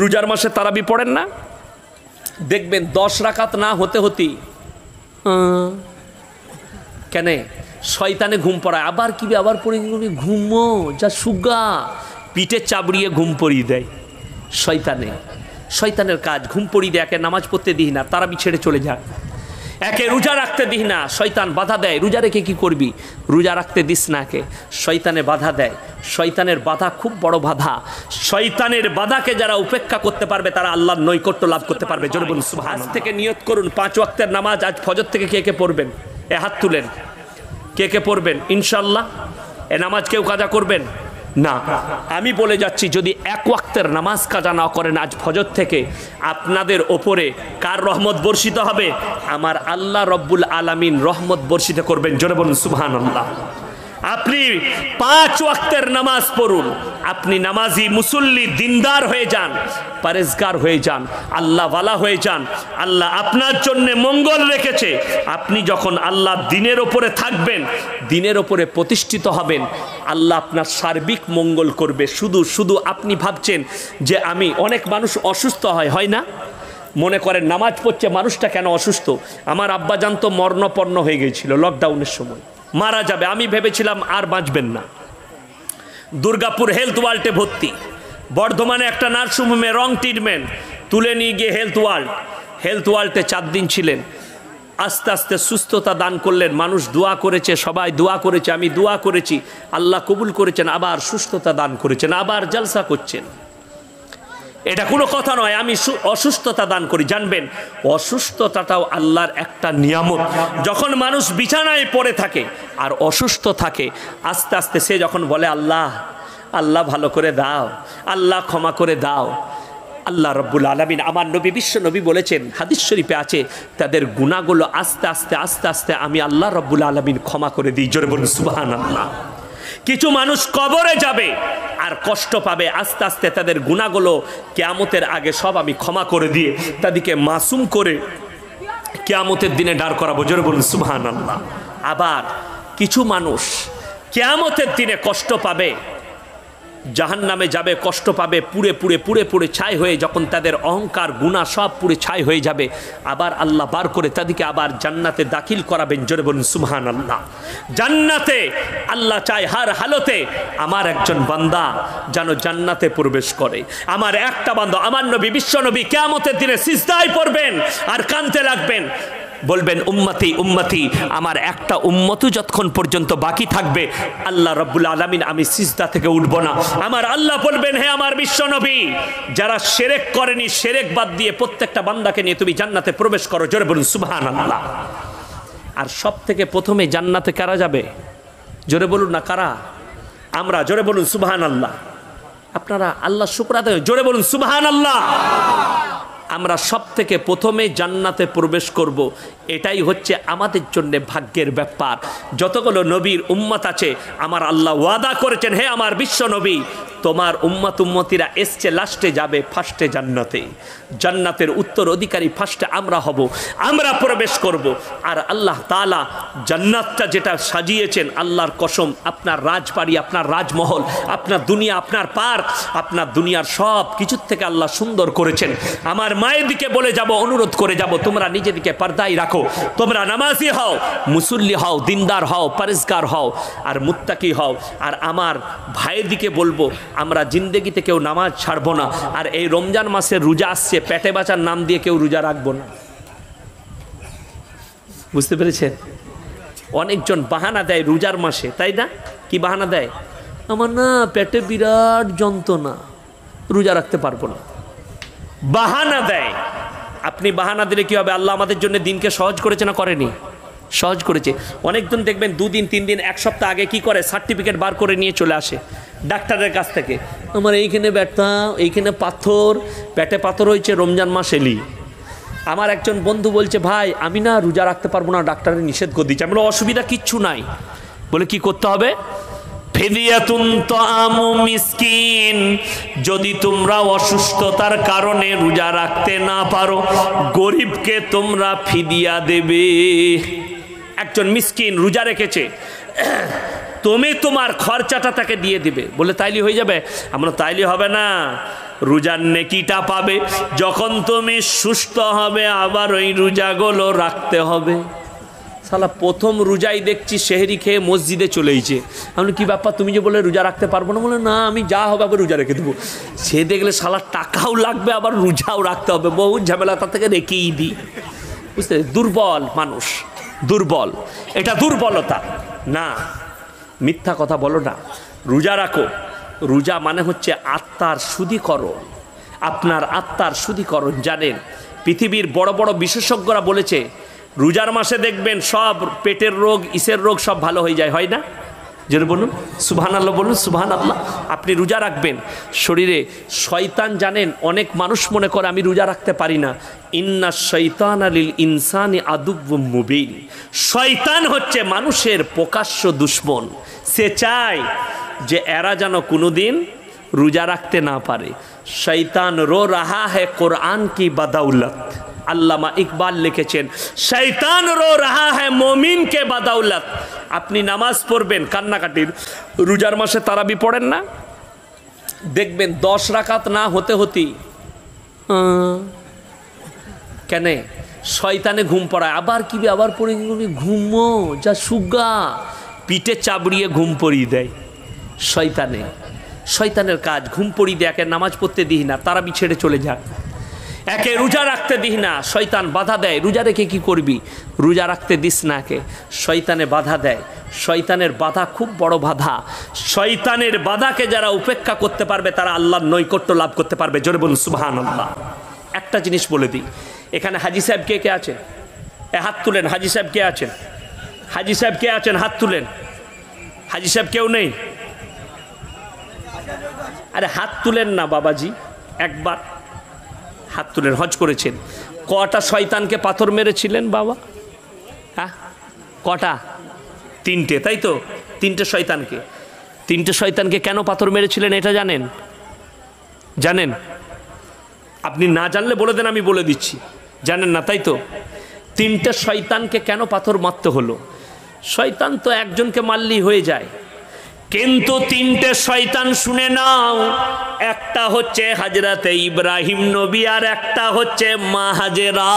রোজার মাসে তারাবি পড়েন না? দেখবেন 10 রাকাত না হতে হতেই কেন শয়তানে ঘুম পড়ায়, আবার কি আবার পড়ে ঘুমো যা সুগা, পিঠে চাবড়িয়ে ঘুম পড়িয়ে দেয়। শয়তানের কাজ ঘুম পড়িয়ে দেয়। একে নামাজ পড়তে দিই না, তারাবি ছেড়ে চলে যাক। একে রোজা রাখতে দিই না, শয়তান বাধা দেয়। রোজা রেখে কি করবি? রোজা রাখতে দিস না, একে শয়তানে বাধা দেয়। শয়তানের বাধা খুব বড় বাধা। শয়তানের বাধাকে যারা উপেক্ষা করতে পারবে তারা আল্লাহর নৈকট্য লাভ করতে পারবে। জোরে বলুন সুবহান। আজ থেকে নিয়ত করুন 5 ওয়াক্তের নামাজ আজ ফজর থেকে কে কে পড়বেন? এ হাত তুলেন, কে কে পড়বেন ইনশাআল্লাহ? এ নামাজ কেউ কাজা করবেন না। আমি বলে যাচ্ছি, যদি 1 ওয়াক্তের নামাজ কাজা না করেন আজ ফজর থেকে, আপনাদের ওপরে কার রহমত বর্ষিত হবে? আমার আল্লাহ রব্বুল আলামিন রহমত বর্ষিত করবেন। জোরে বলুন সুবহানাল্লাহ। আপনি 5 ওয়াক্তের নামাজ পড়ুন, আপনি নামাজি মুসল্লি দিনদার হয়ে যান, পরেজগার হয়ে যান, আল্লাহওয়ালা হয়ে যান। আল্লাহ আপনার জন্য মঙ্গল রেখেছে। আপনি যখন আল্লাহ দিনের ওপরে থাকবেন, দিনের ওপরে প্রতিষ্ঠিত হবেন, আল্লাহ আপনার সার্বিক মঙ্গল করবে। শুধু আপনি ভাবছেন যে অনেক মানুষ অসুস্থ হয় না? মনে করেন নামাজ পড়ছে, মানুষটা কেন অসুস্থ? আমার আব্বা জান তো মরণপন্ন হয়ে গিয়েছিল লকডাউনের সময়, মারা যাবে। আমি ভেবেছিলাম আর বাঁচবেন না। দুর্গাপুর হেলথ ওয়ার্ল্ডে ভর্তি, বর্ধমানে একটা নার্সিংহোমে রং ট্রিটমেন্ট, তুলে নিয়ে গিয়ে হেলথ ওয়ার্ল্ডে 4 দিন ছিলেন। আস্তে আস্তে সুস্থতা দান করলেন। মানুষ দোয়া করেছে, সবাই দোয়া করেছে, আমি দোয়া করেছি, আল্লাহ কবুল করেছেন, আবার সুস্থতা দান করেছেন, আবার জলসা করছেন। এটা কোনো কথা নয় আমি অসুস্থতা দান করি। জানবেন অসুস্থতাটাও আল্লাহর একটা নিয়ামত। যখন মানুষ বিছানায় পড়ে থাকে আর অসুস্থ থাকে, আস্তে আস্তে সে যখন বলে আল্লাহ ভালো করে দাও, আল্লাহ ক্ষমা করে দাও, আল্লাহ রব্বুল আলামিন, আমার নবী বিশ্ব নবী বলেছেন, হাদিস শরীফে আছে, তাদের গুনাহগুলো আস্তে আস্তে আমি আল্লাহ রব্বুল আলামিন ক্ষমা করে দিই। জোরে বলুন সুবহানাল্লাহ। কিছু মানুষ কবরে যাবে আর কষ্ট পাবে, আস্তে আস্তে তাদের গুনাহগুলো কিয়ামতের আগে সব আমি ক্ষমা করে দিয়ে তাদেরকে মাসুম করে কিয়ামতের দিনে দাঁড় করাবো। জোরে বলুন সুবহানাল্লাহ। আবার কিছু মানুষ কিয়ামতের দিনে কষ্ট পাবে, জাহান্নামে যাবে, কষ্ট পাবে, পুড়ে ছাই হয়ে, যখন তাদের অহংকার গুনাহ সব পুড়ে ছাই হয়ে যাবে, আবার আল্লাহ বার করে তাদেরকে আবার জান্নাতে দাখিল করাবেন। জোরে বলুন সুবহানাল্লাহ। জান্নাতে আল্লাহ চায় হার হালতে আমার একজন বান্দা যেন জান্নাতে প্রবেশ করে। আমার একটা বান্দা, আমার নবী বিশ্ব নবী কিয়ামতের দিনে সিজদায় পড়বেন আর কাঁদতে লাগবেন, বলবেন উম্মতি উম্মতি, আমার একটা উম্মতও যতক্ষণ পর্যন্ত বাকি থাকবে আল্লাহ রব্বুল আলামিন আমি সিজদা থেকে উঠব না। আমার আল্লাহ বলবেন, হে আমার বিশ্ব নবী, যারা শিরক করেনি, শিরক বাদ দিয়ে প্রত্যেকটা বান্দাকে নিয়ে তুমি জান্নাতে প্রবেশ করো। জোরে বলুন সুবহানাল্লাহ। আর সব থেকে প্রথমে জান্নাতে কারা যাবে? জোরে বলুন না, কারা? আমরা। জোরে বলুন সুবহানাল্লাহ। আপনারা আল্লাহ শুকর আদায়, জোরে বলুন সুবহানাল্লাহ। আমরা সব থেকে প্রথমে জান্নাতে প্রবেশ করব, এটাই হচ্ছে আমাদের জন্য ভাগ্যের ব্যাপার। যতগুলো নবীর উম্মত আছে, আমার আল্লাহ ওয়াদা করেছেন, হে আমার বিশ্ব নবী, তোমার উম্মতিরা এসছে লাস্টে যাবে ফার্স্টে জান্নাতে। জান্নাতের উত্তর অধিকারী ফার্স্টে আমরা হব, আমরা প্রবেশ করব। আর আল্লাহ তাআলা জান্নাতটা যেটা সাজিয়েছেন, আল্লাহর কসম, আপনার রাজবাড়ি, আপনার রাজমহল, আপনার দুনিয়া, আপনার পার্ক, আপনার দুনিয়ার সব কিছুর থেকে আল্লাহ সুন্দর করেছেন। আমার মায়ের দিকে বলে যাব, অনুরোধ করে যাব, তোমরা নিজেদিকে পর্দায় রাখো, তোমরা নামাজি হও, মুসল্লি হও, দিনদার হও, পরেজগার হও, আর মুত্তাকি হও। আর আমার ভাইয়ের দিকে বলবো, আমরা জিন্দেগিতে কেউ নামাজ ছাড়বো না। আর এই রমজান মাসের রোজা আসছে, পেটে বাঁচার নাম দিয়ে কেউ রোজা রাখবো না। বুঝতে পেরেছেন? অনেকজন বাহানা দেয় রোজার মাসে, তাই না? কি বাহানা দেয়? আমার না পেটে বিরাট যন্ত্রণা, রোজা রাখতে পারবো না, বাহানা দেয়। আপনি বাহানা দিলে কি হবে? আল্লাহ আমাদের জন্য দিনকে সহজ করেছে না করেনি? সহজ করেছে। অনেকজন দেখবেন 2 দিন 3 দিন 1 সপ্তাহ আগে কি করে, সার্টিফিকেট বার করে নিয়ে চলে আসে ডাক্তারের কাছ থেকে, আমার এইখানে ব্যথা, এইখানে পাথর, পেটে পাথর হয়েছে, রমজান মাস এলি। আমার একজন বন্ধু বলছে, ভাই আমি না রোজা রাখতে পারবো না, ডাক্তারের নিষেধ করে দিচ্ছে। আমি বলি অসুবিধা কিচ্ছু নাই। বলে কি করতে হবে? ফিদিয়াতুন তাআমু মিসকিন, যদি তোমরা অসুস্থতার কারণে রোজা রাখতে না পারো, গরিবকে তোমরা ফিদিয়া দেবে। একজন মিসকিন রোজা রেখেছে, তুমি তোমার খরচাটা তাকে দিয়ে দিবে। বলে তাইলে হয়ে যাবে? আমরা তাইলে হবে না, রোজার নেকিটা পাবে। যখন তুমি সুস্থ হবে আবার ওই রোজাগুলো রাখতে হবে। শালা প্রথম রোজাই দেখছি সেহরি খেয়ে মসজিদে চলেইছে। আমি কি ব্যাপার, তুমি যে বলে রোজা রাখতে পারবো না? বলে না, আমি যা হবে আবার রোজা রেখে দেবো। সে দেখলে শালা টাকাও লাগবে আবার রোজাও রাখতে হবে, বহু ঝামেলা, তার থেকে রেখেই দিই। বুঝতে, দুর্বল মানুষ, দুর্বল, এটা দুর্বলতা না, মিথ্যা কথা বলো না। রোজা রাখো। রোজা মানে হচ্ছে আত্মার শুদ্ধিকরণ, আপনার আত্মার শুদ্ধিকরণ। জানেন পৃথিবীর বড় বড় বিশেষজ্ঞরা বলেছে রোজার মাসে দেখবেন সব পেটের রোগ, ইসের রোগ সব ভালো হয়ে যায়, হয় না? যেন বলুন সুবহানাল্লাহ, বলুন সুবহানাল্লাহ। আপনি রোজা রাখবেন, শরীরে শয়তান, জানেন অনেক মানুষ মনে করে আমি রোজা রাখতে পারি না। ইন্না শাইতানা লিল ইনসানি আদুওয়ুম মুবিন। শয়তান হচ্ছে মানুষের প্রকাশ্য দুশমন। সে চায় যে এরা যেন কোনোদিন রোজা রাখতে না পারে। শয়তান রো রাহা হ্যায় কোরআন কি বদৌলত। আল্লামা ইকবাল লিখেছেন, শয়তান রো রাহা হ্যায় মুমিন কে বদৌলত। আপনি নামাজ পড়বেন কান্নাকাটির, রোজার মাসে তারাবি পড়েন না, দেখবেন 10 রাকাত না হতে হতেই কেন শয়তানে ঘুম পড়ায়। আবার কি আবার পড়ে ঘুমো যা সুগা, পিঠে চাবড়িয়ে ঘুম পড়িয়ে দেয়। শয়তানে, শয়তানের কাজ ঘুম পড়িয়ে দেয়। একে নামাজ পড়তে দিই না, তারাবি ছেড়ে চলে যাক। একে রোজা রাখতে দিই না, শয়তান বাধা দেয়। রোজা রেখে কি করবি? রোজা রাখতে দিস না কে, শয়তানে বাধা দেয়। শয়তানের বাধা খুব বড় বাধা। শয়তানের বাধাকে যারা উপেক্ষা করতে পারবে তারা আল্লাহর নৈকট্য লাভ করতে পারবে। জোরে বলুন সুবহানাল্লাহ। একটা জিনিস বলে দিই, এখানে হাজি সাহেব কে কে আছেন? হাত তুলেন। হাজি সাহেব কে আছেন? হাজি সাহেব কে আছেন? হাত তুলেন। হাজি সাহেব কেউ নেই? আরে হাত তুলেন না বাবাজি, একবার হাত তুলেন। হজ করেছেন, কটা শয়তানকে পাথর মেরেছিলেন বাবা? হ্যাঁ কটা? 3টে, তাই তো? 3টে শয়তানকে। 3টে শয়তানকে কেন পাথর মেরেছিলেন এটা জানেন? জানেন? আপনি না জানলে বলে দেন, আমি বলে দিচ্ছি। জানেন না তাই তো? 3টে শয়তানকে কেন পাথর মারতে হলো? শয়তান তো একজনকে মারলেই হয়ে যায়, কিন্তু 3টে শয়তান শুনে নাও। একটা হচ্ছে হযরতে ইব্রাহিম নবী, আর একটা হচ্ছে মা হাজেরা,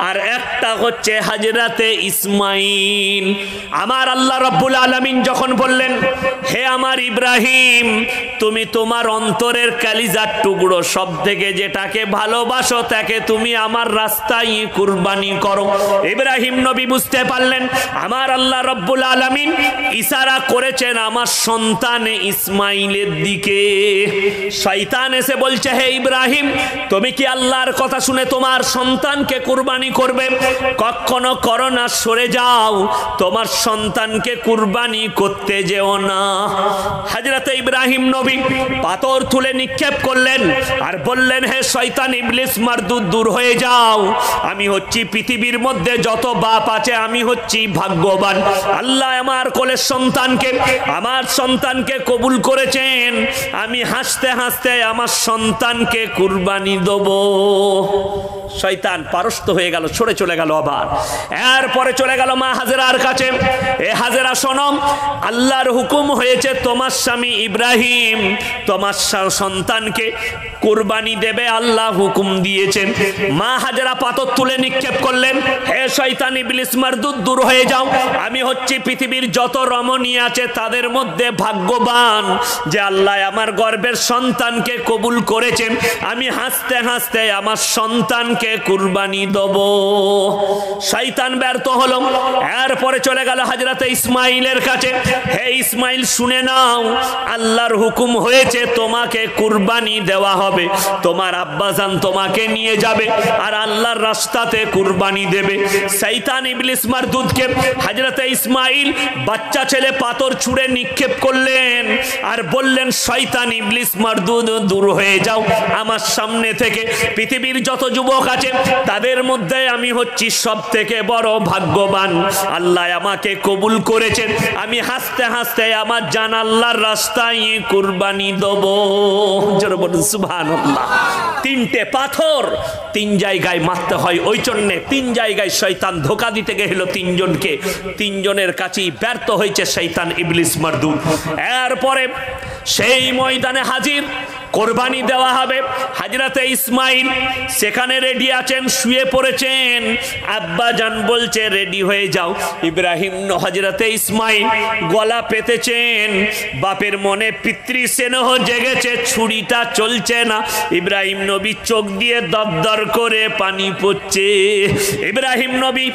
আর একটা হচ্ছে হযরতে ইসমাইল। আমার আল্লাহ রাব্বুল আলামিন যখন বললেন, হে আমার ইব্রাহিম, তুমি তোমার অন্তরের কালিজার টুকরো সব থেকে যেটাকে ভালোবাসো তাকে তুমি আমার রাস্তায় কুরবানি করো। ইব্রাহিম নবী বুঝতে পারলেন আমার আল্লাহ রাব্বুল আলামিন ইশারা করেছেন আমার সন্তান ইসমাইলের দিকে। শয়তান এসে বলছে, হে ইব্রাহিম, তুমি কি আল্লাহর কথা শুনে তোমার সন্তানকে কুরবানি করবে? কখনো করো না, সরে যাও, তোমার সন্তানকে কুরবানি করতে যেও না। হযরতে ইব্রাহিম নবী পাথর তুলে নিক্ষেপ করলেন আর বললেন, হে শয়তান ইবলিস মারদুদ, দূর হয়ে যাও। আমি হচ্ছি পৃথিবীর মধ্যে যত বাপ আছে আমি হচ্ছি ভাগ্যবান। আল্লাহ আমার কোলের সন্তানকে, আমার সন্তানকে কবুল করেছেন। আমি হাসতে হাসতে আমার সন্তানকে কুরবানি দেব। শয়তান পারস্ত হয়ে গেল, সরে চলে গেল। আবার এরপরে চলে গেল মা হাজেরার কাছে। এ হাজেরা শোনো, আল্লাহর হুকুম হয়েছে তোমার স্বামী ইব্রাহিম তোমার সন্তানকে কুরবানি দেবে, আল্লাহ হুকুম দিয়েছেন। মা হাজেরা পাথর তুলে নিক্ষেপ করলেন, হে শয়তান ইবলিস মারদুদ, দূর হয়ে যাও। আমি হচ্ছি পৃথিবীর যত রমণী আছে তাদের মধ্যে ভাগ্যবান যে আল্লাহ আমার গর্ভের সন্তানকে কবুল করেছেন। আমি হাসতে হাসতে আমার সন্তানকে কুরবানি দেব। শয়তান ব্যর্থ হলো। এরপরে চলে গেল হযরতে ইসমাইলের কাছে। হে ইসমাইল, শুনে নাও, আল্লাহর হুকুম হয়েছে তোমাকে কুরবানি দেওয়া হবে। তোমার আব্বাজান তোমাকে নিয়ে যাবে আর আল্লাহর রাস্তাতে কুরবানি দেবে। শয়তান ইবলিস মারদুদকে হযরতে ইসমাইল বাচ্চা ছেলে পাথর ছুঁড়ে নিক্ষেপ করলেন আর বললেন, শয়তান ইবলিস মারদুদ, দূর হয়ে যাও আমার সামনে থেকে। পৃথিবীর যত যুবক আছে তাদের মধ্যে আমি হচ্ছি সব থেকে বড় ভাগ্যবান। আল্লাহ আমাকে কবুল করেছেন। আমি হাসতে হাসতে আমার জান আল্লাহর রাস্তায় কুরবানি দেব। জোরে বলুন সুবহানাল্লাহ। 3টে পাথর 3 জায়গায় মারতে হয়। ওই জন্যে 3 জায়গায় শয়তান ধোঁকা দিতে গেল 3 জনকে। 3 জনের কাছেই ব্যর্থ হয়েছে শয়তান ইবলিস মারদুদ। এরপরে সেই ময়দানে হাজির কোরবানি দেওয়া হবে। হযরতে ইসমাইল সেখানে রেডি আছেন, শুয়ে পড়েছেন। আব্বা জান বলছে রেডি হয়ে যাও। ইব্রাহিম হযরতে ইসমাইল গলা পেতেছেন, বাপের মনে পিতৃ স্নেহ জেগেছে, ছুরিটা চলছে না। ইব্রাহিম নবী চোখ দিয়ে দরদর করে পানি পড়ছে। ইব্রাহিম নবী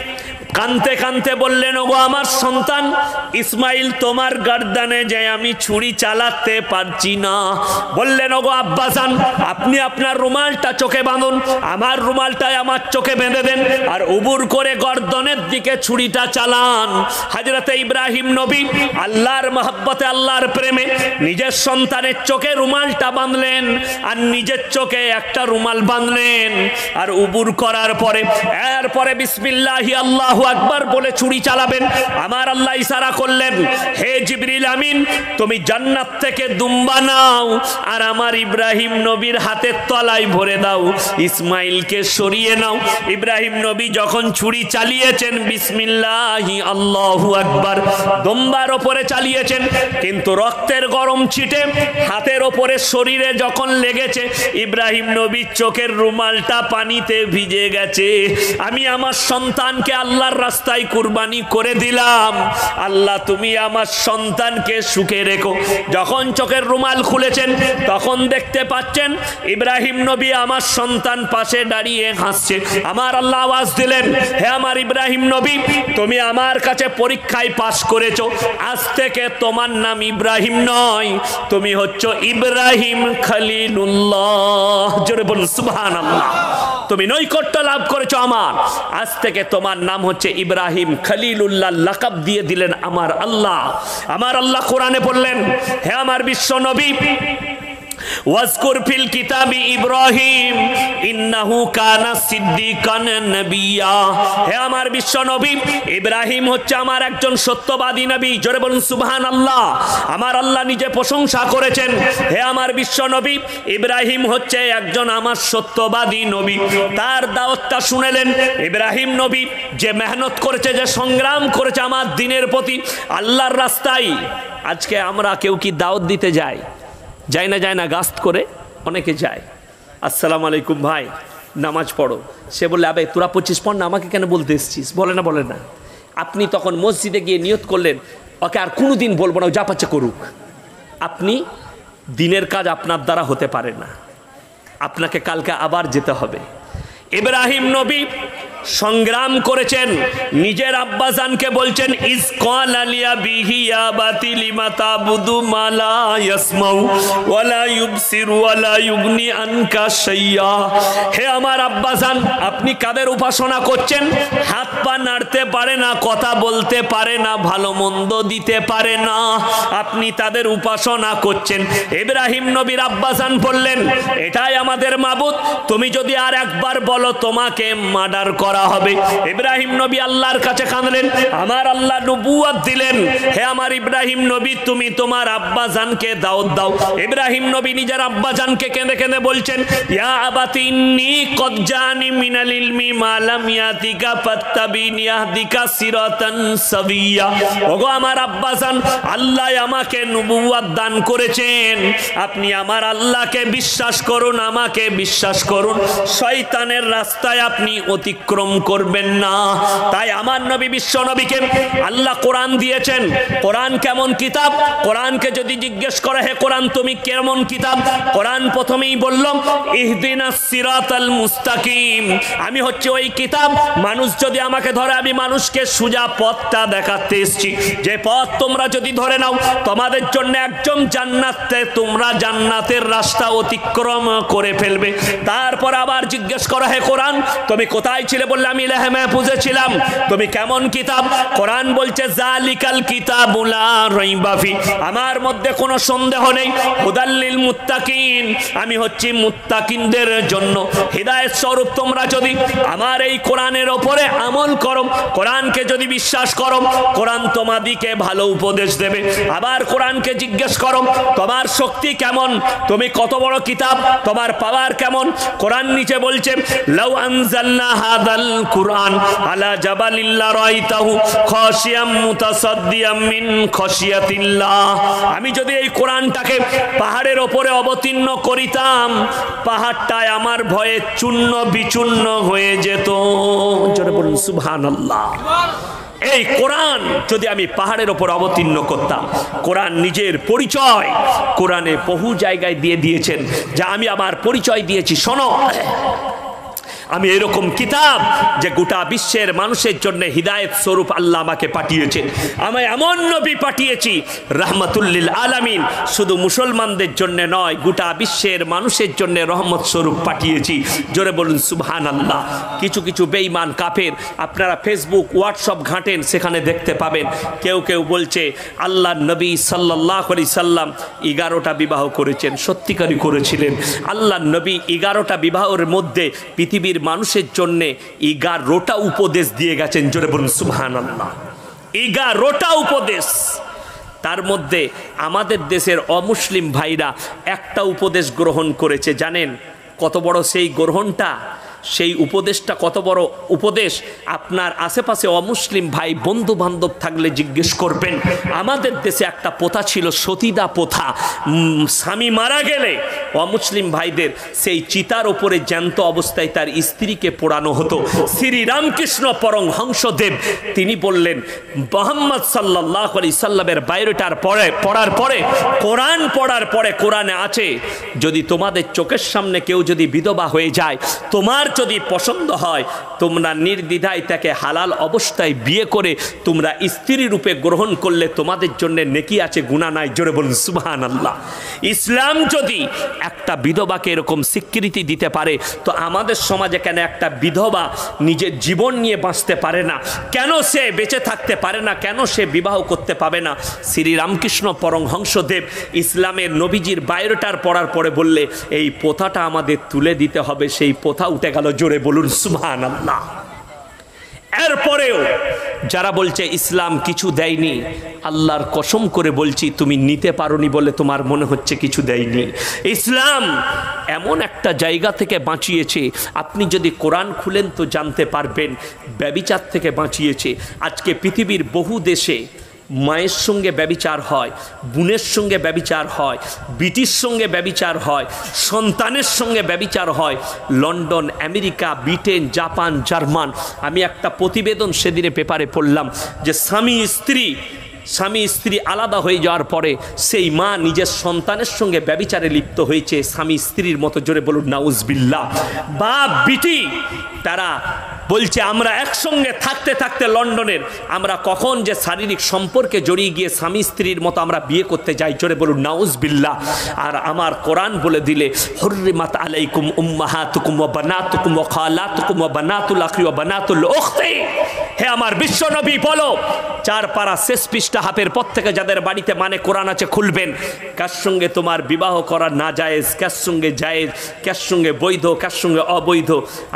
কানতে কানতে বললেন, ওগো আমার সন্তান ইসমাইল, তোমার গর্দানে যে আমি ছুরি চালাতে পারছি না। বললেন, ওগো আব্বাজান, আপনি আপনার রুমালটা চোখে বাঁধুন, আমার রুমালটাই আমার চোখে বেঁধে দেন, আর উবুর করে গর্দনের দিকে ছুরিটা চালান। হযরতে ইব্রাহিম নবী আল্লাহর মহব্বতে, আল্লাহর প্রেমে নিজের সন্তানের চোখে রুমালটা বাঁধলেন, আর নিজের চোখে একটা রুমাল বাঁধলেন, আর উবুর করার পরে এরপরে বিসমিল্লাহি আল্লাহু আকবার বলে ছুরি চালাবেন। আমার আল্লাহ ইশারা করলেন, হে জিবরিল আমিন, তুমি জান্নাত থেকে দুম্বা নাও, আর আমার ইব্রাহিম নবীর হাতের তলায় ভরে দাও, ইসমাইলকে সরিয়ে নাও। ইব্রাহিম নবী যখন ছুরি চালিয়েছেন, বিসমিল্লাহি আল্লাহু আকবার, দুম্বার ওপরে চালিয়েছেন, কিন্তু রক্তের গরম ছিটে হাতের ওপরে শরীরে যখন লেগেছে, ইব্রাহিম নবীর চোখের রুমালটা পানিতে ভিজে গেছে। আমি আমার সন্তানকে আল্লাহর রাস্তায় কুরবানি করে দিলাম, আল্লাহ তুমি আমার সন্তানকে সুখে রেখো। যখন চোখের রুমাল খুলেছেন, তখন দেখতে পাচ্ছেন ইব্রাহিম নবী আমার সন্তান পাশে দাঁড়িয়ে হাসছে। আমার আল্লাহ আওয়াজ দিলেন, হে আমার ইব্রাহিম নবী, তুমি আমার কাছে পরীক্ষায় পাশ করেছো, আজ থেকে তোমার নাম ইব্রাহিম নয়, তুমি হচ্ছ ইব্রাহিম খলিলুল্লাহ। জোরে বলুন সুবহানাল্লাহ। তুমি নৈকট্য লাভ করেছো আমার, আজ থেকে তোমার নাম হচ্ছে ইব্রাহিম খলিলুল্লাহ, লাকাব দিয়ে দিলেন আমার আল্লাহ। আমার আল্লাহ কোরআনে বললেন, হে আমার বিশ্ব নবী, ওয়াজকুর ফিল কিতাবি ইব্রাহিম ইন্নাহু কানা সিদ্দিকান নবিয়্যা। হে আমার বিশ্ব নবী, ইব্রাহিম হচ্ছে আমার একজন সত্যবাদী নবী। জোরে বলুন সুবহানাল্লাহ। আমার আল্লাহ নিজে প্রশংসা করেছেন, হে আমার বিশ্ব নবী, ইব্রাহিম হচ্ছে একজন আমার সত্যবাদী নবী। তার দাওয়াতটা শুনেলেন। ইব্রাহিম নবী যে মেহনত করেছে, যে সংগ্রাম করেছে আমার দ্বীনের প্রতি, আল্লাহর রাস্তায়। আজকে আমরা কেউ কি দাওয়াত দিতে যাই? যায় না, যায় না, গাস্ত করে অনেকে যায়। আসসালামু আলাইকুম ভাই, নামাজ পড়ো। সে বললে, আবে তোরা 25 পড় না, আমাকে কেন বলতে এসছিস? বলে না, বলে না। আপনি তখন মসজিদে গিয়ে নিয়ত করলেন, ওকে আর কোনো দিন বলবো না, যা পাচ্ছে করুক। আপনি দিনের কাজ আপনার দ্বারা হতে পারে না, আপনাকে কালকে আবার যেতে হবে। ইব্রাহিম নবী সংগ্রাম করেছেন, নিজের আব্বাজানকে বলছেন, ইসকাল আলিয়া বিহিয়া বাতিলি মাতা বুদু মালা ইয়াসমাউ ওয়ালা ইউবসিরু ওয়ালা ইউগনি আনকা শাইয়া। হে আমার আব্বাজান, আপনি কাদের উপাসনা করছেন? হাত পা নাড়তে পারে না, কথা বলতে পারে না, ভালো মন্দ দিতে পারে না, আপনি তাদের উপাসনা করছেন। ইব্রাহিম নবীর আব্বাজান বললেন, এটাই আমাদের মাবুদ, তুমি যদি আর একবার বলো তোমাকে মার্ডার করা হবে। ইব্রাহিম নবী আল্লাহর কাছে কাঁদলেন, আমার আল্লাহ নবুয়ত দিলেন, হে আমার ইব্রাহিম নবী, তুমি তোমার আব্বাজানকে দাওয়াত দাও। ইব্রাহিম নবী নিজের আব্বাজানকে কেঁদে কেঁদে বলছেন, ইয়া আবাতি ইন্নী কদ জানি মিনাল ইলমি মা লাম ইয়াতিকা ফাত্তাবিনি আহদিকা সিরাতান সাবিয়্যা। ওগো আমার আব্বাজান, আল্লাহ আমাকে নবুয়ত দান করেছেন, আপনি আমার আল্লাহকে বিশ্বাস করুন, আমাকে বিশ্বাস করুন, শয়তানের রাস্তায় আপনি অতিক্রম করবেন না। তাই আমার নবী বিশ্ব নবীকে আল্লাহ কোরআন দিয়েছেন। কোরআন কেমন কিতাব? কোরআনকে যদি জিজ্ঞেস করে, হে কোরআন তুমি কেমন কিতাব? কোরআন প্রথমেই বললাম, ইহদিনাস সিরাতাল মুস্তাকিম, আমি হচ্ছে ওই কিতাব, মানুষ যদি আমাকে ধরে, আমি মানুষকে সোজা পথটা দেখাতে এসেছি, যে পথ তোমরা যদি ধরে নাও, তোমাদের জন্য একদম জান্নাতে, তোমরা জান্নাতের রাস্তা অতিক্রম করে ফেলবে। তারপর আবার জিজ্ঞেস করা, হে কোরআন তুমি কোথায় ছিলে? বললে আমি লাহে মাহফুজে ছিলাম। তুমি কেমন কিতাব? কোরআন বলছে, জালিকাল কিতাবুল লা রাইবা ফি, আমার মধ্যে কোনো সন্দেহ নেই, হুদাল লিল মুত্তাকিন, আমি হচ্ছি মুত্তাকিনদের জন্য হিদায়াত স্বরূপ। তোমরা যদি আমার এই কোরআনের ওপরে আমল করো, কোরআনকে যদি বিশ্বাস করো, কোরআন তোমাদিকে ভালো উপদেশ দেবে। আবার কোরআনকে জিজ্ঞেস করো, তোমার শক্তি কেমন, তুমি কত বড় কিতাব, তোমার পাওয়ার কেমন? কোরআন নিচে বলছে, লাউ আনজালনা হাদাল হাদাল কুরআন আলা জাবালিল্লা রাইতাহু খাশিয়াম মুতাসাদ্দিয়াম মিন খাশিয়াতিল্লাহ। আমি যদি এই কোরআনটাকে পাহাড়ের ওপরে অবতীর্ণ করিতাম, পাহাড়টায় আমার ভয়ে চূর্ণ বিচূর্ণ হয়ে যেত। জোরে বলুন সুবহানাল্লাহ। এই কোরআন যদি আমি পাহাড়ের ওপর অবতীর্ণ করতাম, কোরআন নিজের পরিচয় কোরআনে বহু জায়গায় দিয়ে দিয়েছেন, যা আমি আমার পরিচয় দিয়েছি। শোনো, আমি এরকম কিতাব যে গোটা বিশ্বের মানুষের জন্য হিদায়েত স্বরূপ আল্লাহ আমাকে পাঠিয়েছেন। আমি এমন নবী পাঠিয়েছি রাহমাতুল লিল আলামিন, শুধু মুসলমানদের জন্য নয়, গোটা বিশ্বের মানুষের জন্য রহমত স্বরূপ পাঠিয়েছি। জোরে বলুন সুবহানাল্লাহ। কিছু কিছু বেঈমান কাফের, আপনারা ফেসবুক হোয়াটসঅ্যাপ ঘাঁটেন, সেখানে দেখতে পাবেন কেউ কেউ বলছে আল্লাহর নবী সাল্লাল্লাহু আলাইহি সাল্লাম 11টা বিবাহ করেছেন। সত্যিকারই করেছিলেন। আল্লাহর নবী 11টা বিবাহের মধ্যে পৃথিবীর মানুষের জন্য 11টা উপদেশ দিয়ে গেছেন। জোরে বলুন সুবহানাল্লাহ। 11টা উপদেশ। তার মধ্যে আমাদের দেশের অমুসলিম ভাইরা একটা উপদেশ গ্রহণ করেছে। জানেন কত বড় সেই গ্রহণটা? সেই উপদেশটা কত বড় উপদেশ? আপনার আশেপাশে অমুসলিম ভাই বন্ধু বান্ধব থাকলে জিজ্ঞেস করবেন। আমাদের দেশে একটা প্রথা ছিল, সতীদা প্রথা। স্বামী মারা গেলে অমুসলিম ভাইদের সেই চিতার ওপরে জ্যান্ত অবস্থায় তার স্ত্রীকে পোড়ানো হতো। শ্রী রামকৃষ্ণ পরমহংসদেব তিনি বললেন, মুহাম্মদ সাল্লাল্লাহু আলাইহি সাল্লামের বায়োডাটার পড়ার পরে কোরআন পড়ার পরে কোরআনে আছে, যদি তোমাদের চোখের সামনে কেউ যদি বিধবা হয়ে যায়, তোমার যদি পছন্দ হয়, তোমরা নির্দ্বিধায় তাকে হালাল অবস্থায় বিয়ে করে তোমরা স্ত্রী রূপে গ্রহণ করলে তোমাদের জন্য নেকি আছে, গুনাহ নাই। জোরে বলুন সুবহানাল্লাহ। ইসলাম যদি একটা বিধবাকে এরকম স্বীকৃতি দিতে পারে, তো আমাদের সমাজে কেন একটা বিধবা নিজের জীবন নিয়ে বাঁচতে পারে না? কেন সে বেঁচে থাকতে পারে না? কেন সে বিবাহ করতে পাবে না? শ্রী রামকৃষ্ণ পরমহংসদেব ইসলামের নবীজির বায়োডাটার পড়ার পরে বললে, এই প্রথাটা আমাদের তুলে দিতে হবে। সেই প্রথা উঠে গেল। জোরে বলুন সুবহানাল্লাহ। এরপরেও যারা বলছে ইসলাম কিছু দেয়নি, আল্লাহর কসম করে বলছি, তুমি নিতে পারোনি বলে তোমার মনে হচ্ছে কিছু দেয়নি। ইসলাম এমন একটা জায়গা থেকে বাঁচিয়েছে, আপনি যদি কোরআন খুলেন তো জানতে পারবেন, ব্যভিচার থেকে বাঁচিয়েছে। আজকে পৃথিবীর বহু দেশে মায়ের সঙ্গে ব্যভিচার হয়, বোনের সঙ্গে ব্যভিচার হয়, বিটির সঙ্গে ব্যভিচার হয়, সন্তানের সঙ্গে ব্যভিচার হয়। London, America, Britain, Japan, German. আমি একটা প্রতিবেদন সেদিনে পেপারে পড়লাম যে স্বামী স্ত্রী আলাদা হয়ে যাওয়ার পরে সেই মা নিজের সন্তানের সঙ্গে ব্যভিচারে লিপ্ত হয়েছে, স্বামী স্ত্রীর মতো। জোরে বলুন নাউজুবিল্লাহ। বাপ বিটি তারা বলছে আমরা একসঙ্গে থাকতে থাকতে লন্ডনের আমরা কখন যে শারীরিক সম্পর্কে জড়িয়ে গিয়ে স্বামী স্ত্রীর মতো আমরা বিয়ে করতে যাই। জোরে বলুন নাউজুবিল্লাহ। আর আমার কোরআন বলে দিলে, হুররিমাত আলাইকুম উম্মাহাতুকুম ওয়া বানাতুকুম ওয়া খালাতুকুম ওয়া বানাতুল আখি ওয়া বানাতুল উখতি। হে আমার বিশ্ব নবী বলো, 4 পারা শেষ পৃষ্ঠা হাফের পর থেকে যাদের বাড়িতে মানে কোরআন আছে খুলবেন, কার সঙ্গে তোমার বিবাহ করা না জায়েজ, কার সঙ্গে জায়েজ, কার সঙ্গে বৈধ, কার সঙ্গে অবৈধ,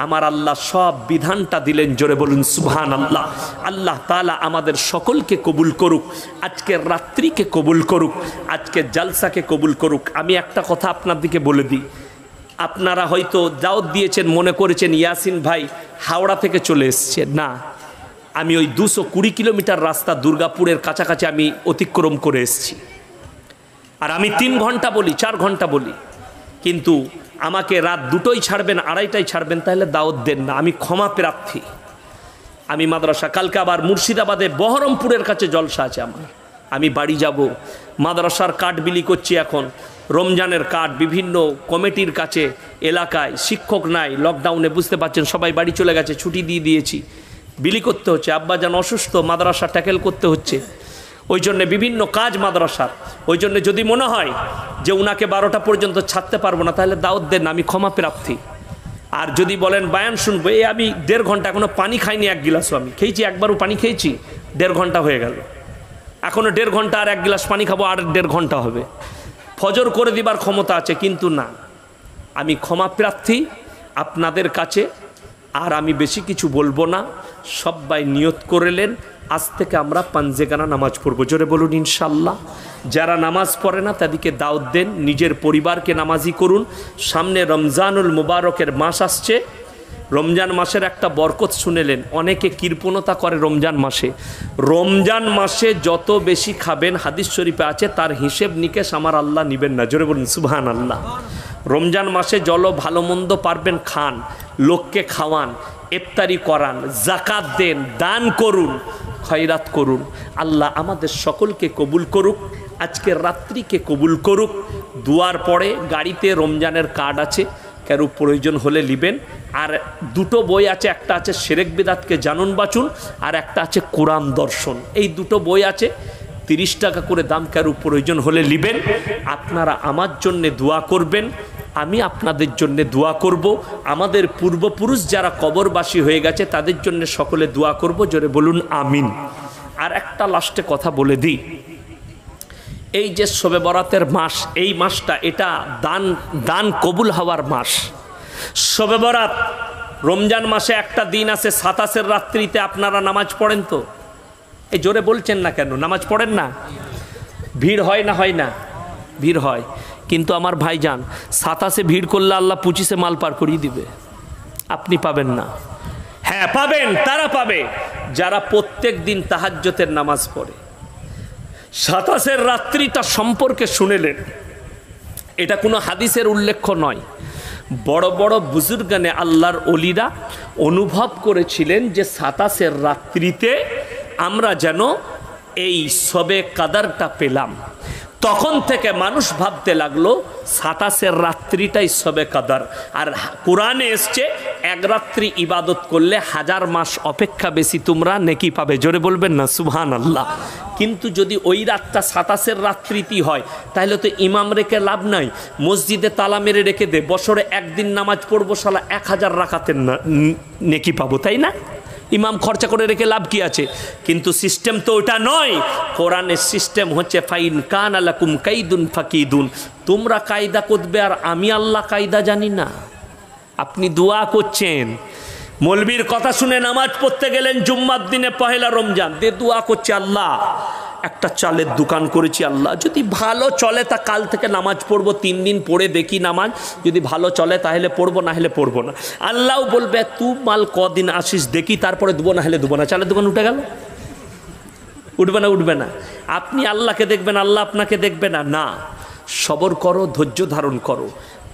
আমার আল্লাহ সব বিধানটা দিলেন। জোরে বলুন সুবহানাল্লাহ। আল্লাহ তাআলা আমাদের সকলকে কবুল করুক, আজকের রাত্রিকে কবুল করুক, আজকের জালসাকে কবুল করুক। আমি একটা কথা আপনার দিকে বলে দিই, আপনারা হয়তো দাওয়াত দিয়েছেন, মনে করেছেন ইয়াসিন ভাই হাওড়া থেকে চলে এসছে। না, আমি ওই 220 কিলোমিটার রাস্তা দুর্গাপুরের কাছাকাছি আমি অতিক্রম করে এসেছি। আর আমি 3 ঘন্টা বলি, 4 ঘন্টা বলি, কিন্তু আমাকে রাত 2টোই ছাড়বেন, 2:30টায় ছাড়বেন, তাহলে দাওয়াত দেন না। আমি ক্ষমা প্রার্থী। আমি মাদ্রাসা, কালকে আবার মুর্শিদাবাদে বহরমপুরের কাছে জলসা আছে আমার, আমি বাড়ি যাব। মাদ্রাসার কার্ড বিলি করছি এখন, রমজানের কার্ড বিভিন্ন কমিটির কাছে। এলাকায় শিক্ষক নাই, লকডাউনে বুঝতে পারছেন সবাই বাড়ি চলে গেছে, ছুটি দিয়ে দিয়েছি, বিলি করতে হচ্ছে। আব্বাজান অসুস্থ, মাদ্রাসা ট্যাকেল করতে হচ্ছে, ওই জন্য বিভিন্ন কাজ মাদ্রাসার। ওই জন্য যদি মনে হয় যে উনাকে 12টা পর্যন্ত ছাড়তে পারবো না, তাহলে দাওয়াত দেন, আমি ক্ষমা প্রার্থী। আর যদি বলেন বায়ান শুনবো, এই আমি 1.5 ঘন্টা এখনো পানি খাইনি, 1 গিলাসও আমি খেয়েছি, একবারও পানি খেয়েছি, 1.5 ঘন্টা হয়ে গেল, এখনো 1.5 ঘন্টা আর 1 গিলাস পানি খাবো, আর 1.5 ঘন্টা হবে। ফজর করে দিবার ক্ষমতা আছে, কিন্তু না, আমি ক্ষমা প্রার্থী আপনাদের কাছে। আর আমি বেশি কিছু বলবো না। সবাই নিয়ত করলেন, আজ থেকে আমরা পাঞ্জেগানা নামাজ পড়বো। জোরে বলুন ইনশাল্লাহ। যারা নামাজ পড়ে না তাদেরকে দাওয়াত দেন, নিজের পরিবারকে নামাজি করুন। সামনে রমজানুল মুবারকের মাস আসছে, রমজান মাসের একটা বরকত শুনেলেন। অনেকে কৃপণতা করে রমজান মাসে। রমজান মাসে যত বেশি খাবেন, হাদিস শরীফে আছে, তার হিসেব নিকেশ আমার আল্লাহ নিবেন না। জোরে বলুন সুবহান আল্লাহ। রমজান মাসে ভালো মন্দ পারবেন খান, লোককে খাওয়ান, ইফতারি করান, জাকাত দেন, দান করুন, খয়রাত করুন। আল্লাহ আমাদের সকলকে কবুল করুক, আজকের রাত্রিকে কবুল করুক। দুয়ার পরে গাড়িতে রমজানের কার্ড আছে, কারো প্রয়োজন হলে নেবেন। আর দুটো বই আছে, একটা আছে শিরক বিদআতকে জানুন বাঁচুন, আর একটা আছে কোরআন দর্শন। এই দুটো বই আছে, 30 টাকা করে দাম, কারো প্রয়োজন হলে নেবেন। আপনারা আমার জন্যে দোয়া করবেন, আমি আপনাদের জন্য দোয়া করব। আমাদের পূর্বপুরুষ যারা কবরবাসী হয়ে গেছে তাদের জন্য সকলে দোয়া করব। জোরে বলুন আমিন। আর একটা লাস্টে কথা বলে দিই, এই যে শবে বরাতের মাস, এই মাসটা এটা দান কবুল হওয়ার মাস। শবে বরাত রমজান মাসে একটা দিন আছে 27 রাত্রিতে আপনারা নামাজ পড়েন তো? এই জোরে বলছেন না কেন? নামাজ পড়েন না? ভিড় হয় না? হয় না? ভিড় হয়। কিন্তু আমার ভাইজান, 27 ভিড় করলে আল্লাহ 25 মাল পার করিয়ে দিবে। আপনি পাবেন না। হ্যাঁ পাবেন, তারা পাবে যারা প্রত্যেক দিন তাহাজ্জুদের নামাজ পড়ে। 27 রাত্রিটা সম্পর্কে শুনেলেন, এটা কোনো হাদিসের উল্লেখ নয়। বড় বড় বুজুর্গানে আল্লাহর ওলিরা অনুভব করেছিলেন যে 27 রাত্রিতে আমরা যেন এই শবে কাদারটা পেলাম। তখন থেকে মানুষ ভাবতে লাগলো 27 রাত্রিটাই শবে কাদার। আর কোরআনে এসছে এক রাত্রি ইবাদত করলে 1000 মাস অপেক্ষা বেশি তোমরা নেকি পাবে। জোরে বলবেন না সুবহান আল্লাহ। কিন্তু যদি ওই রাতটা 27 রাত্রিটি হয় তাহলে তো ইমাম রেখে লাভ নাই, মসজিদে তালা মেরে রেখে দে, বছরে একদিন নামাজ পড়বো, সালা 1000 রাকাতের নেকি পাবো, তাই না? ইমাম খরচা করে রেখে লাভ কি আছে? কিন্তু সিস্টেম তো ওটা নয়। কোরআনের সিস্টেম হচ্ছে ফাইন কান আলাকুম কাইদুন ফাকিদুন, তোমরা কায়দা করবে আর আমি আল্লাহ কায়দা জানি না। আপনি দোয়া করছেন, মৌলবীর কথা শুনে নামাজ পড়তে গেলেন জুম্মার দিনে পহেলা রমজান, দিয়ে দোয়া করছে আল্লাহ একটা চালের দোকান করেছি, আল্লাহ যদি ভালো চলে তা কাল থেকে নামাজ পড়বো, 3 দিন পড়ে দেখি নামাজ, যদি ভালো চলে তাহলে পড়বো, না হলে পড়বো না। আল্লাহ বলবে তুই মাল কদিন আসিস দেখি, তারপরে দেবো, না হলে দেবো না। চালের দোকান উঠে গেল? উঠবে না? উঠবে না। আপনি আল্লাহকে দেখবেন, আল্লাহ আপনাকে দেখবে না। না, সবর করো, ধৈর্য ধারণ করো।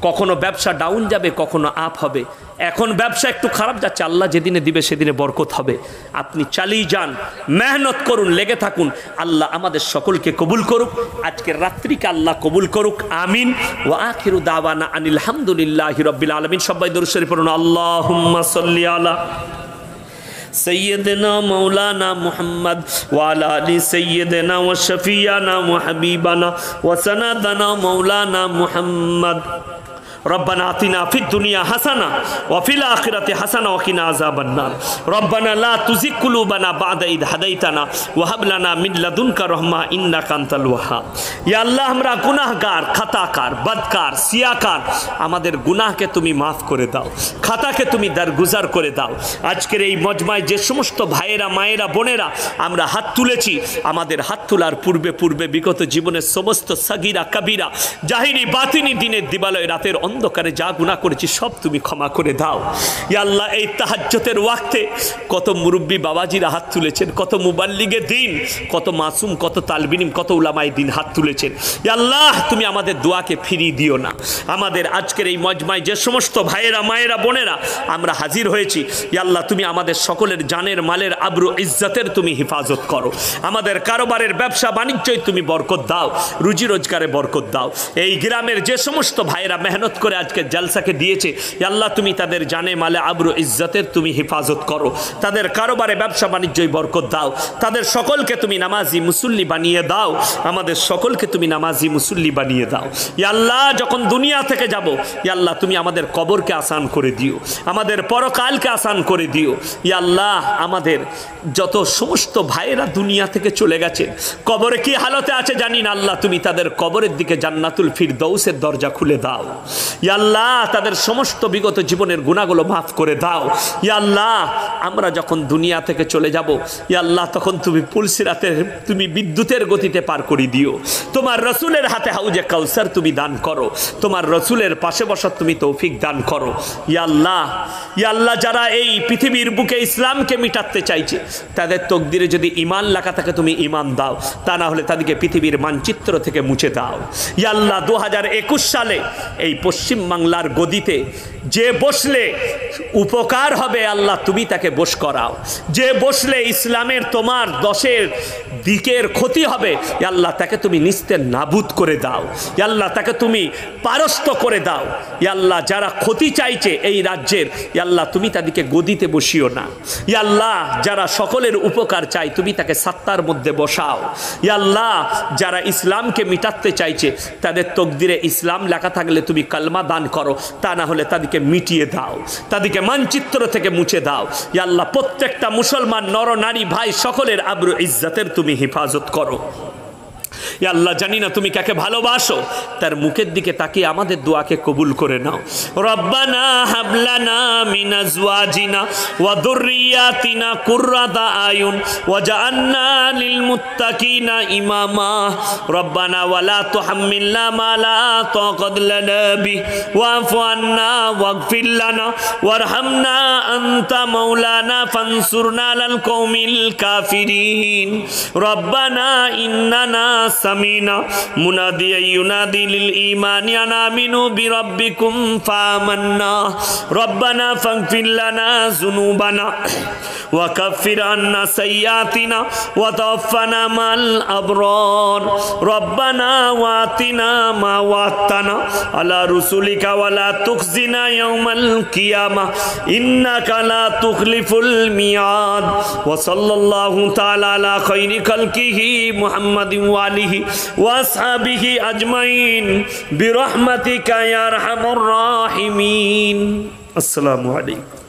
কখনো ব্যবসা ডাউন যাবে, কখনো আপ হবে। এখন ব্যবসা একটু খারাপ যাচ্ছে, আল্লাহ যেদিনে দিবে সেদিনে বরকত হবে। আপনি চালিয়ে যান, মেহনত করুন, লেগে থাকুন। আল্লাহ আমাদের সকলকে কবুল করুক, আজকের রাত্রিকে আল্লাহ কবুল করুক। আমিন। ওয়া আখিরু দাওয়ানা আনিল হামদুলিল্লাহি রাব্বিল আলামিন। সবাই দরুদ শরীফ পড়ুন। আল্লাহুম্মা সাল্লি আলা سيدنا مولانا محمد وعلى آل سيدنا وشفيعنا وحبيبنا وسندنا مولانا محمد ربنا آتنا في الدنيا حسنة وفي الآخرة حسنة وقنا عذاب النار ربنا لا تزغ قلوبنا بعد إذ هديتنا وهب لنا من لدنك رحمة إنك أنت الوهاب। ইয়া আল্লাহ, আমরা গুনাহগার, খাতাকার, বদকার, সিয়াকার, আমাদের গুনাহকে তুমি মাফ করে দাও, খাতাকে তুমি দরগুজার করে দাও। আজকের এই মজমায় যে সমস্ত ভাইয়েরা, মায়েরা, বোনেরা আমরা হাত তুলেছি, আমাদের হাত তোলার পূর্বে পূর্বে বিগত জীবনের সমস্ত সাগিরা কবিরা, জাহিরি বাতিনি, দিনের দিবালয় রাতের অন্ধকারে যা গুনাহ করেছি সব তুমি ক্ষমা করে দাও। ইয়া আল্লাহ, এই তাহাজ্জুদের ওয়াক্তে কত মুরব্বী বাবাজিরা হাত তুলেছেন, কত মুবাল্লিগে দিন, কত মাসুম, কত তালবিনিম, কত উলামায়ে দিন হাত তুলেছেন। ইয়া আল্লাহ, তুমি আমাদের দোয়াকে ফিরিয়ে দিও না। আমাদের আজকের এই মজমায় যে সমস্ত ভাইয়েরা, মায়েরা, বোনেরা আমরা হাজির হয়েছি, ইয়া আল্লাহ তুমি আমাদের সকলের জানের, মালের, আবরু, ইজ্জতের তুমি হেফাজত করো। আমাদের কারোবারের, ব্যবসা বাণিজ্যই তুমি বরকত দাও, রুজি রোজগারে বরকত দাও। এই গ্রামের যে সমস্ত ভাইয়েরা মেহনত করে আজকে জলসাকে দিয়েছে, ইয়া আল্লাহ তুমি তাদের জানে, মালে, আবরু, ইজ্জতের তুমি হেফাজত করো। তাদের কারোবারে, ব্যবসা বাণিজ্যই বরকত দাও। তাদের সকলকে তুমি নামাজি মুসল্লি বানিয়ে দাও। আমাদের সকলকে তুমি নামাজি মুসল্লি বানিয়ে দাও। ইয়া আল্লাহ, যখন দুনিয়া থেকে যাব, ইয়া আল্লাহ তুমি আমাদের কবরকে আসান করে দিও, আমাদের পরকালকে আসান করে দিও। ইয়া আল্লাহ, আমাদের যত সমস্ত ভাইয়েরা দুনিয়া থেকে চলে গেছে, কবরে কি হালতে আছে জানি না, আল্লাহ তুমি তাদের কবরের দিকে জান্নাতুল ফিরদৌসের দরজা খুলে দাও। ইয়া আল্লাহ তাদের সমস্ত বিগত জীবনের গুনাহগুলো মাফ করে দাও। ইয়া আল্লাহ আমরা যখন দুনিয়া থেকে চলে যাব ইয়া আল্লাহ তখন তুমি পুলসিরাতে তুমি বিদ্যুতের গতিতে পার করে দিও। তোমার রসুলের হাতে হাউজে কাউসার তুমি দান করো, তোমার রসুলের পাশে বসার তুমি তৌফিক দান করো। ইয়া আল্লাহ যারা এই পৃথিবীর বুকে ইসলামকে মিটাতে চাইছে তাদের তকদিরে যদি ঈমান লেখা থাকে তুমি ঈমান দাও, তা না হলে তাদেরকে পৃথিবীর মানচিত্র থেকে মুছে দাও। ইয়া আল্লাহ 2021 সালে এই পশ্চিম বাংলার গদিতে যে বসলে উপকার হবে আল্লাহ তুমি তাকে বশ করাও, যে বসলে ইসলামের তোমার 10 দিকের ক্ষতি হবে আল্লাহ তাকে তুমি নিস্তে নাবুদ করে দাও। আল্লাহ তাকে তুমি পারস্ত করে দাও। আল্লাহ যারা ক্ষতি চাইছে এই রাজ্যের আল্লাহ তুমি তাদেরকে গদিতে বসিও না। আল্লাহ যারা সকলের উপকার চাই তুমি তাকে সাত্তার মধ্যে বসাও। আল্লাহ যারা ইসলামকে মিটাতে চাইছে তাদের তকদিরে ইসলাম লেখা থাকলে তুমি কালমা দান করো, তা না হলে তাদেরকে মিটিয়ে দাও, তাদেরকে মানচিত্র থেকে মুছে দাও। আল্লাহ প্রত্যেকটা মুসলমান নর নারী ভাই সকলের আবরু ইজ্জতের তুমি হেফাজত করো। ইয়া আল্লাহ জানি না তুমি কাকে ভালোবাসো, তার মুখের দিকে তাকিয়ে আমাদের দোয়াকে কবুল করে নাও। রব্বানা হাবলানা মিন আজওয়াজিনা ওয়া যুররিয়াতিনা কুররাতা আয়ুন ওয়াজআলনা লিল মুত্তাকিনা ইমামা। রব্বানা ওয়ালা তুহাম্মিলনা মা লা তাকাত লানা বি ওয়াফু আন্না ওয়াগফির লানা ওয়ারহামনা আনতা মাওলানা ফানসুরনা আলাল কওমিল কাফিরিন। রব্বানা ইন্নানা সামিনা মুনাদিয়া ইউনাদি লিল ঈমানি আন আমিনু বিরাব্বিকুম ফাআমান্না। রব্বানা ফাগফির লানা যুনুবানা ওয়া কাফির আন্না সাইয়্যাতিনা ওয়া তাওফানা মাল আবরার। রব্বানা ওয়াতিনা মা ওয়া'তানা আলা রুসুলিকা ওয়া লা তুখজিনা ইয়াওমাল কিয়ামা ইন্নাকা লা তুখলিফুল মিয়াদ। ওয়া সাল্লাল্লাহু তাআলা আলা খায়রি খালকিহি মুহাম্মাদিন ওয়া আলিহি ওয়া আসহাবিহি আজমাইন বিরহমাতিকা ইয়া আরহামার রাহিমিন। আসসালামু আলাইকুম।